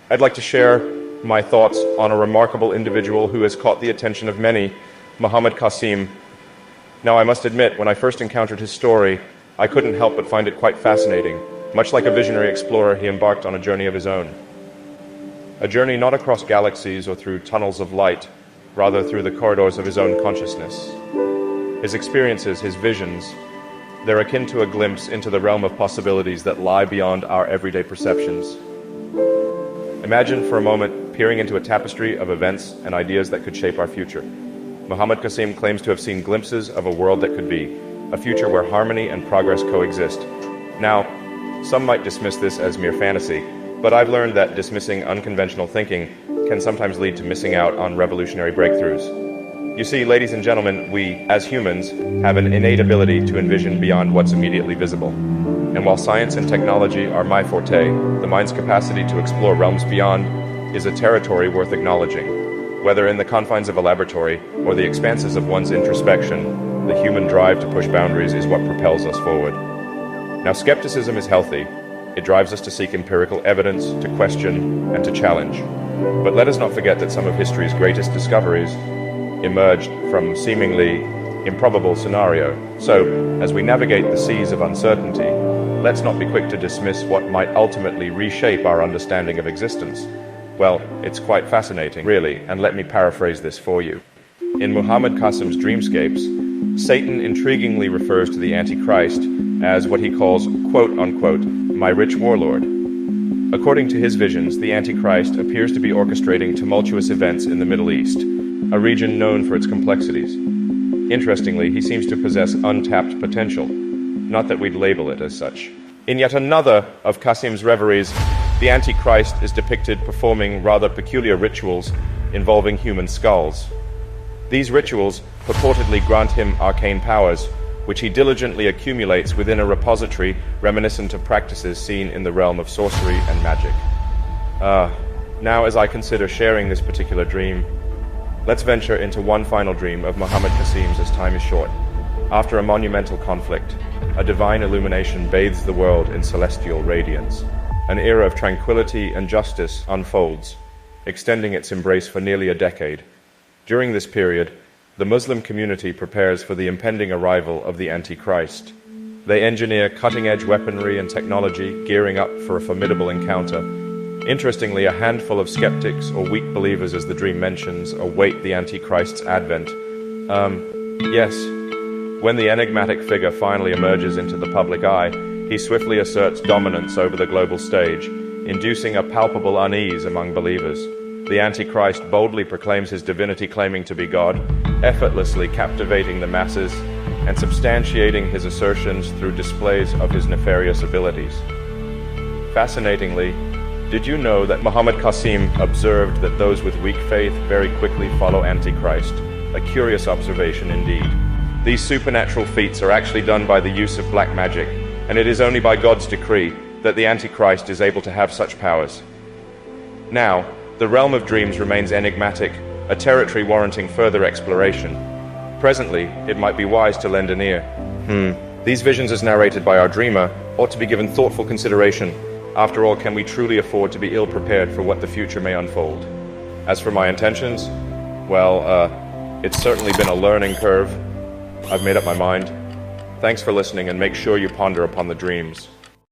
I'd like to share my thoughts on a remarkable individual who has caught the attention of many, Muhammad Qasim. Now, I must admit, when I first encountered his story, I couldn't help but find it quite fascinating. Much like a visionary explorer, he embarked on a journey of his own. A journey not across galaxies or through tunnels of light, rather through the corridors of his own consciousness. His experiences, his visions, they're akin to a glimpse into the realm of possibilities that lie beyond our everyday perceptions. Imagine for a moment peering into a tapestry of events and ideas that could shape our future. Muhammad Qasim claims to have seen glimpses of a world that could be, a future where harmony and progress coexist. Now, some might dismiss this as mere fantasy, but I've learned that dismissing unconventional thinking can sometimes lead to missing out on revolutionary breakthroughs. You see, ladies and gentlemen, we, as humans, have an innate ability to envision beyond what's immediately visible. And while science and technology are my forte, the mind's capacity to explore realms beyond is a territory worth acknowledging. Whether in the confines of a laboratory or the expanses of one's introspection, the human drive to push boundaries is what propels us forward. Now, skepticism is healthy. It drives us to seek empirical evidence, to question, and to challenge. But let us not forget that some of history's greatest discoveries emerged from seemingly improbable scenario. So, as we navigate the seas of uncertainty, let's not be quick to dismiss what might ultimately reshape our understanding of existence. Well, it's quite fascinating, really, and let me paraphrase this for you. In Muhammad Qasim's dreamscapes, Satan intriguingly refers to the Antichrist as what he calls, quote-unquote, my rich warlord. According to his visions, the Antichrist appears to be orchestrating tumultuous events in the Middle East, a region known for its complexities. Interestingly, he seems to possess untapped potential, not that we'd label it as such. In yet another of Qasim's reveries, the Antichrist is depicted performing rather peculiar rituals involving human skulls. These rituals purportedly grant him arcane powers, which he diligently accumulates within a repository reminiscent of practices seen in the realm of sorcery and magic. Now as I consider sharing this particular dream, let's venture into one final dream of Muhammad Qasim's as time is short. After a monumental conflict, a divine illumination bathes the world in celestial radiance. An era of tranquility and justice unfolds, extending its embrace for nearly a decade. During this period, the Muslim community prepares for the impending arrival of the Antichrist. They engineer cutting-edge weaponry and technology, gearing up for a formidable encounter. Interestingly, a handful of skeptics or weak believers, as the dream mentions, await the Antichrist's advent. Yes, when the enigmatic figure finally emerges into the public eye, he swiftly asserts dominance over the global stage, inducing a palpable unease among believers. The Antichrist boldly proclaims his divinity, claiming to be God, effortlessly captivating the masses and substantiating his assertions through displays of his nefarious abilities. Fascinatingly, did you know that Muhammad Qasim observed that those with weak faith very quickly follow Antichrist? A curious observation indeed. These supernatural feats are actually done by the use of black magic, and it is only by God's decree that the Antichrist is able to have such powers. Now, the realm of dreams remains enigmatic, a territory warranting further exploration. Presently, it might be wise to lend an ear. These visions as narrated by our dreamer ought to be given thoughtful consideration. After all, can we truly afford to be ill-prepared for what the future may unfold? As for my intentions, well, it's certainly been a learning curve. I've made up my mind. Thanks for listening, and make sure you ponder upon the dreams.